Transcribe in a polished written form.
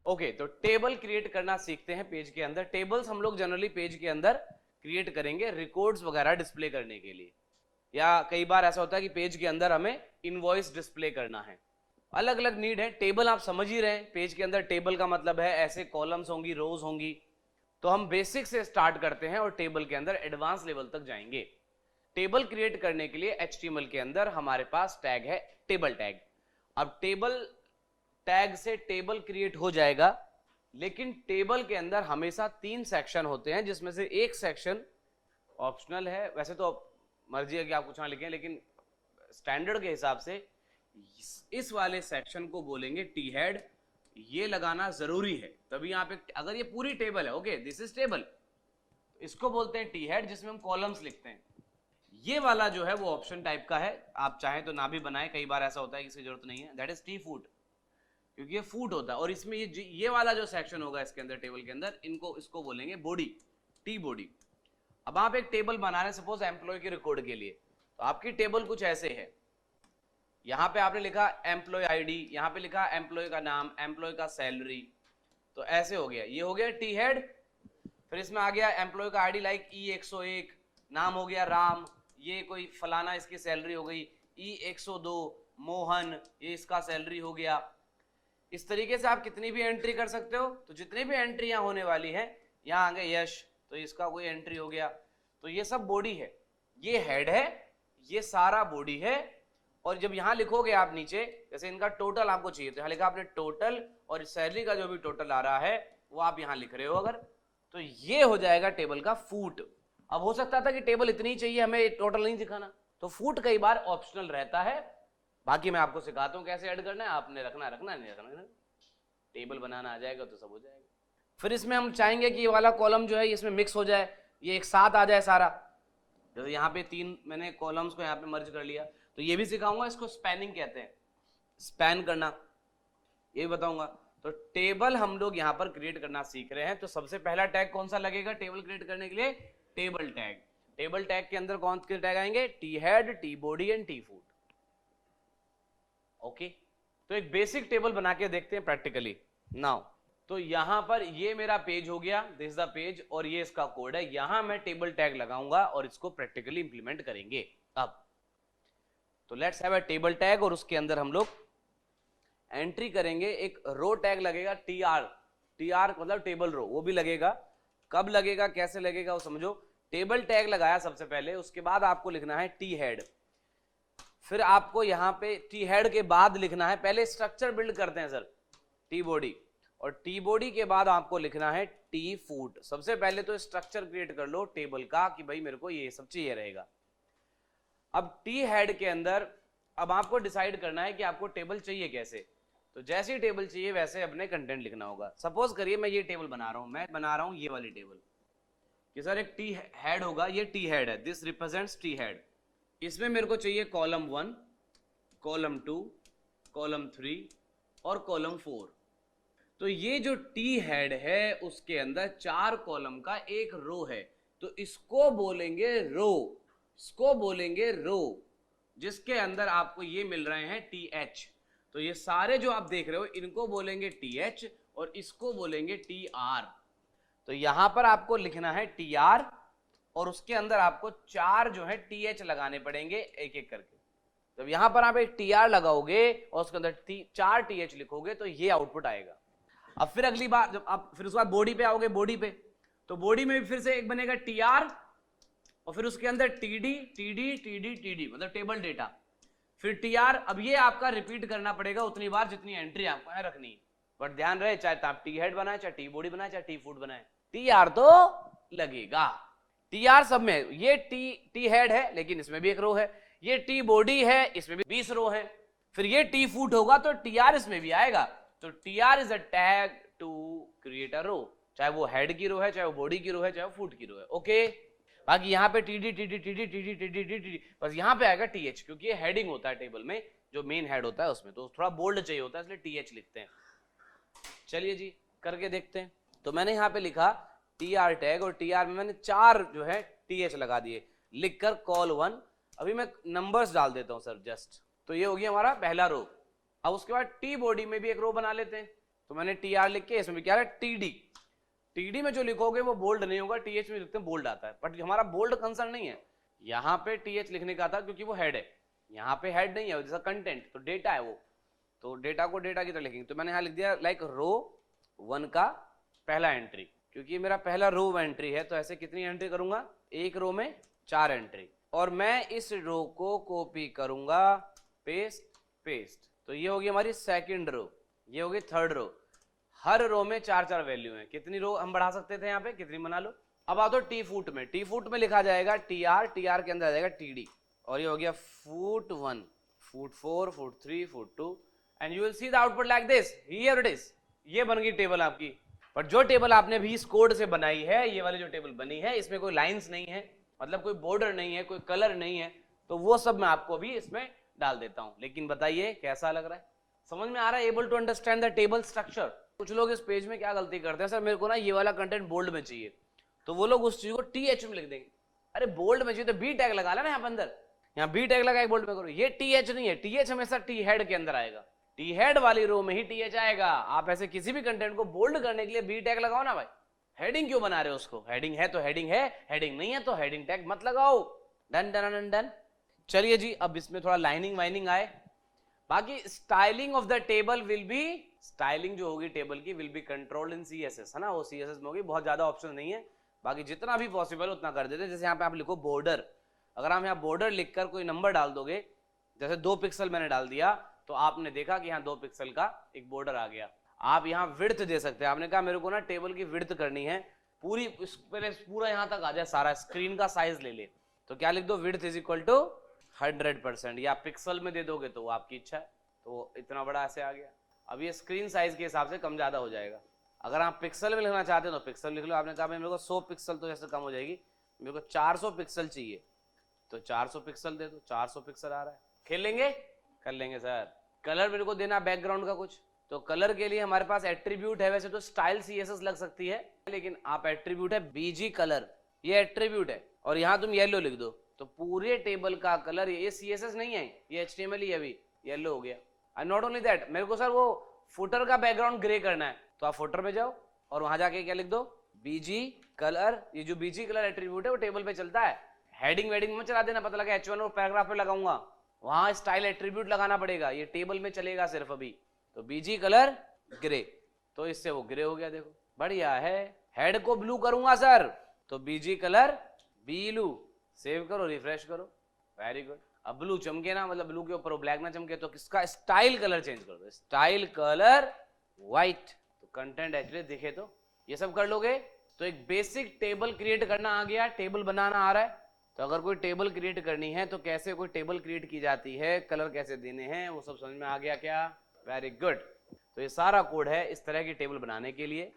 Okay, तो table create करना सीखते हैं पेज के अंदर। टेबल्स हम लोग जनरली पेज के अंदर क्रिएट करेंगे रिकॉर्ड्स वगैरह डिस्प्ले करने के लिए, या कई बार ऐसा होता है कि पेज के अंदर हमें इनवॉइस डिस्प्ले करना है, अलग अलग नीड है। टेबल आप समझ ही रहे हैं, पेज के अंदर टेबल का मतलब है ऐसे कॉलम्स होंगी, रोज होंगी। तो हम बेसिक से स्टार्ट करते हैं और टेबल के अंदर एडवांस लेवल तक जाएंगे। टेबल क्रिएट करने के लिए HTML के अंदर हमारे पास टैग है टेबल टैग। अब टेबल टैग से टेबल क्रिएट हो जाएगा, लेकिन टेबल के अंदर हमेशा 3 सेक्शन होते हैं, जिसमें से एक सेक्शन ऑप्शनल है। वैसे तो मर्जी है कि आप कुछ ना लिखें, लेकिन स्टैंडर्ड के हिसाब से इस वाले सेक्शन को बोलेंगे टी हेड। ये लगाना जरूरी है, तभी यहाँ पे अगर ये पूरी टेबल है, ओके दिस इज टेबल, इसको बोलते हैं टी हेड, जिसमें हम कॉलम्स लिखते हैं। ये वाला जो है वो ऑप्शन टाइप का है, आप चाहें तो ना भी बनाए, कई बार ऐसा होता है, इसकी जरूरत नहीं है। दैट इज टी फूट, क्योंकि ये फूट होता है। और इसमें ये वाला जो सेक्शन होगा इसके अंदर टेबल के अंदर, इसको बोलेंगे बॉडी, टी बॉडी। अब आप एक टेबल बना रहे हैं सपोज एम्प्लॉय के रिकॉर्ड के लिए, तो आपकी टेबल कुछ ऐसे है। यहां पे आपने लिखा एम्प्लॉय आईडी, यहां पे लिखा एम्प्लॉय का नाम, एम्प्लॉय का सैलरी, तो ऐसे हो गया। ये हो गया टी हेड। फिर इसमें आ गया एम्प्लॉय का आईडी लाइक E101, नाम हो गया राम, ये कोई फलाना इसकी सैलरी हो गई। E102 मोहन, ये इसका सैलरी हो गया। इस तरीके से आप कितनी भी एंट्री कर सकते हो। तो जितनी भी एंट्री यहाँ होने वाली है, यहाँ आ गए यश, तो इसका कोई एंट्री हो गया। तो ये सब बॉडी है, ये हेड है, ये सारा बॉडी है। और जब यहाँ लिखोगे आप नीचे, जैसे इनका टोटल आपको चाहिए, तो यहाँ लिखा आपने टोटल, और सैलरी का जो भी टोटल आ रहा है वो आप यहाँ लिख रहे हो अगर, तो ये हो जाएगा टेबल का फूट। अब हो सकता था कि टेबल इतनी ही चाहिए, हमें टोटल नहीं दिखाना, तो फूट कई बार ऑप्शनल रहता है। बाकी मैं आपको सिखाता हूँ कैसे ऐड करना है, आपने रखना नहीं रखना, टेबल बनाना आ जाएगा तो सब हो जाएगा। फिर इसमें हम चाहेंगे कि ये वाला कॉलम जो है इसमें मिक्स हो जाए, ये एक साथ आ जाए सारा। जैसे यहाँ पे 3 मैंने कॉलम्स को यहाँ पे मर्ज कर लिया, तो ये भी सिखाऊंगा, इसको स्पैनिंग कहते हैं, स्पैन करना, ये भी बताऊंगा। तो टेबल हम लोग यहाँ पर क्रिएट करना सीख रहे हैं। तो सबसे पहला टैग कौन सा लगेगा टेबल क्रिएट करने के लिए? Table tag. टेबल टैग के अंदर कौन से टैग आएंगे? T head, T body and T foot. Okay, तो एक बेसिक टेबल बना के देखते हैं प्रैक्टिकली नाउ। तो यहां पर ये मेरा पेज हो गया, दिस इज द पेज, और ये इसका कोड है। यहां मैं टेबल टैग लगाऊंगा और इसको प्रैक्टिकली इंप्लीमेंट करेंगे। अब तो let's have a table tag, और उसके अंदर हम लोग एंट्री करेंगे। एक रो टैग लगेगा TR, TR मतलब टेबल रो, वो भी लगेगा। कब लगेगा, कैसे लगेगा वो समझो। टेबल टैग लगाया सबसे पहले, उसके बाद आपको लिखना है टी हेड। फिर आपको यहां पे टी हेड के बाद लिखना है, पहले स्ट्रक्चर बिल्ड करते हैं सर, टी बॉडी, और टी बॉडी के बाद आपको लिखना है टी फूट। सबसे पहले तो स्ट्रक्चर क्रिएट कर लो टेबल का कि भाई मेरे को ये सब चाहिए रहेगा। अब टी हेड के अंदर अब आपको डिसाइड करना है कि आपको टेबल चाहिए कैसे। तो जैसी ही टेबल चाहिए वैसे अपने कंटेंट लिखना होगा। सपोज करिए मैं ये टेबल बना रहा हूं, मैं बना रहा हूं ये वाली टेबल कि सर एक टी हेड होगा, ये टी हेड है, दिस रिप्रेजेंट्स टी हेड। इसमें मेरे को चाहिए कॉलम 1, कॉलम 2, कॉलम 3 और कॉलम 4। तो ये जो टी हेड है उसके अंदर 4 कॉलम का एक रो है, तो इसको बोलेंगे रो, इसको बोलेंगे रो, जिसके अंदर आपको ये मिल रहे हैं TH। तो ये सारे जो आप देख रहे हो इनको बोलेंगे TH और इसको बोलेंगे TR। तो यहां पर आपको लिखना है TR और उसके अंदर आपको 4 जो है TH लगाने पड़ेंगे एक एक करके। जब यहां पर आप एक TR लगाओगे और उसके अंदर 4 TH लिखोगे तो ये आउटपुट आएगा। अब फिर अगली बार जब आप फिर उसके बाद बॉडी पे आओगे, बॉडी पे तो बॉडी में भी फिर से एक बनेगा TR और फिर उसके अंदर TD TD TD TD मतलब टेबल डेटा, फिर TR। अब ये आपका रिपीट करना पड़ेगा उतनी बार जितनी एंट्री आपको है रखनी। बट ध्यान रहे, चाहे आप टी हेड बनाए, चाहे टी बॉडी बनाए, चाहे टी फूट बनाए, TR तो लगेगा। TR सब में, ये टी हेड है लेकिन इसमें भी एक रो है, ये टी बॉडी है इसमें भी 20 रो है, फिर ये टी फूट होगा तो TR इसमें भी आएगा। तो TR is a tag to create a row, चाहे वो हेड की रो है, चाहे वो बॉडी की रो है, चाहे वो फूट की रो है। ओके, बाकी यहाँ पे TD TD TD TD TD TD बस यहाँ पे आएगा TH, क्योंकि ये हेडिंग होता है टेबल में, जो मेन हेड होता है उसमें तो थोड़ा बोल्ड चाहिए होता है, इसलिए TH लिखते हैं। चलिए जी करके देखते हैं। तो मैंने यहाँ पे लिखा TR टैग और TR में मैंने 4 जो है TH लगा दिए, लिखकर कॉल 1। अभी मैं नंबर्स डाल देता हूँ सर जस्ट। तो ये हो गया हमारा पहला रो। अब उसके बाद टी बॉडी में भी एक रो बना लेते हैं। तो मैंने TR लिख के इसमें क्या है TD। TD में जो लिखोगे वो बोल्ड नहीं होगा, TH में लिखते हैं बोल्ड आता है, बट हमारा बोल्ड कंसर्न नहीं है। यहाँ पे TH लिखने का था क्योंकि वो हेड है, यहाँ पे हेड नहीं है, जैसा कंटेंट तो डेटा है वो, तो डेटा को डेटा की तरह लिखेंगे। तो मैंने यहाँ लिख दिया लाइक रो 1 का पहला एंट्री, क्योंकि मेरा पहला रो एंट्री है तो ऐसे कितनी एंट्री करूंगा, एक रो में 4 एंट्री, और मैं इस रो को कॉपी करूंगा, पेस्ट पेस्ट, तो ये होगी हमारी सेकंड रो, ये होगी थर्ड रो। हर रो में 4-4 वैल्यू है, कितनी रो हम बढ़ा सकते थे यहाँ पे, कितनी बना लो। अब आ तो टी फुट में, टी फुट में लिखा जाएगा TR, TR के अंदर आ जाएगा TD, और ये हो गया foot 1, foot 4, foot 3, foot 2, and you will see the output like this, here it is. ये बन गई टेबल आपकी। पर जो टेबल आपने भी इस कोड से बनाई है, ये वाली जो टेबल बनी है, इसमें कोई लाइंस नहीं है, मतलब कोई बॉर्डर नहीं है, कोई कलर नहीं है, तो वो सब मैं आपको भी इसमें डाल देता हूं। लेकिन बताइए कैसा लग रहा है, समझ में आ रहा है, able to understand the table structure. कुछ लोग इस पेज में क्या गलती करते हैं, सर मेरे को ना ये वाला कंटेंट बोल्ड में चाहिए, तो वो लोग उस चीज को TH में लिख देंगे। अरे बोल्ड में चाहिए तो B टैग लगा लेना यहाँ पे अंदर, यहाँ B टैग लगा बोल्ड में करो। ये TH नहीं है, TH हमेशा T हेड के अंदर आएगा, T हेड वाली रो में ही TH आएगा। आप ऐसे किसी भी कंटेंट को बोल्ड करने के लिए B टैग लगाओ ना भाई, हेडिंग क्यों बना रहे हो उसको, हेडिंग है तो हेडिंग है, हेडिंग नहीं है तो हेडिंग टैग मत लगाओ। Done done done done. चलिए जी, अब इसमें थोड़ा लाइनिंग वाइनिंग आए। बाकी styling of the table will be, styling जो होगी टेबल की will be controlled in CSS, है ना, वो CSS में होगी, बहुत ज्यादा ऑप्शन नहीं है, बाकी जितना भी पॉसिबल उतना कर देते हैं। जैसे यहाँ पे आप लिखो बॉर्डर, अगर आप यहाँ बॉर्डर लिखकर कोई नंबर डाल दोगे, जैसे 2 पिक्सल मैंने डाल दिया, तो आपने देखा कि यहाँ 2 पिक्सल का एक बॉर्डर आ गया। आप यहाँ विड्थ दे सकते हैं, आपने कहा मेरे को ना टेबल की विड्थ करनी है पूरी, पहले पूरा यहाँ तक आ जाए, सारा स्क्रीन का साइज ले ले, तो क्या लिख दो, विड्थ इज इक्वल टू 100%, या पिक्सल में दे दोगे तो वो आपकी इच्छा है, तो इतना बड़ा ऐसे आ गया। अब ये स्क्रीन साइज के हिसाब से कम ज्यादा हो जाएगा, अगर आप पिक्सल में लिखना चाहते हो तो पिक्सल लिख लो। आपने कहा भाई मेरे को 100 पिक्सल तो जैसे कम हो जाएगी, मेरे को 400 पिक्सल चाहिए, तो 400 पिक्सल दे दो, 400 पिक्सल आ रहा है। खेल लेंगे, कर लेंगे सर। कलर मेरे को देना बैकग्राउंड का कुछ, तो कलर के लिए हमारे पास एट्रीब्यूट है, वैसे तो स्टाइल CSS लग सकती है, लेकिन आप एट्रीब्यूट है BG कलर, ये एट्रीब्यूट है, और यहाँ तुम येलो लिख दो, तो पूरे टेबल का कलर, ये CSS नहीं है, ये HTML ही है, अभी येलो हो गया। एंड नॉट ओनली दैट, मेरे को सर वो फुटर का बैकग्राउंड ग्रे करना है, तो आप फुटर में जाओ और वहां जाके क्या लिख दो, BG कलर। ये जो BG कलर एट्रीब्यूट है वो टेबल पे चलता है, हेडिंग वेडिंग में चला देना, पता लगा H1 और पैराग्राफ पे लगाऊंगा, वहां स्टाइल एट्रीब्यूट लगाना पड़ेगा, ये टेबल में चलेगा सिर्फ अभी। तो BG कलर ग्रे, तो इससे वो ग्रे हो गया, देखो बढ़िया है। हेड को ब्लू करूंगा सर, तो BG कलर ब्लू, सेव करो, रिफ्रेश करो, वेरी गुड। अब ब्लू चमके ना, मतलब ब्लू के ऊपर वो ब्लैक ना चमके, तो किसका स्टाइल कलर चेंज कर दो, स्टाइल कलर व्हाइट, तो कंटेंट एक्चुअली दिखे, तो ये सब कर लोगे। तो एक बेसिक टेबल क्रिएट करना आ गया, टेबल बनाना आ रहा है। तो अगर कोई टेबल क्रिएट करनी है तो कैसे कोई टेबल क्रिएट की जाती है, कलर कैसे देने हैं, वो सब समझ में आ गया क्या, वेरी गुड। तो ये सारा कोड है इस तरह की टेबल बनाने के लिए।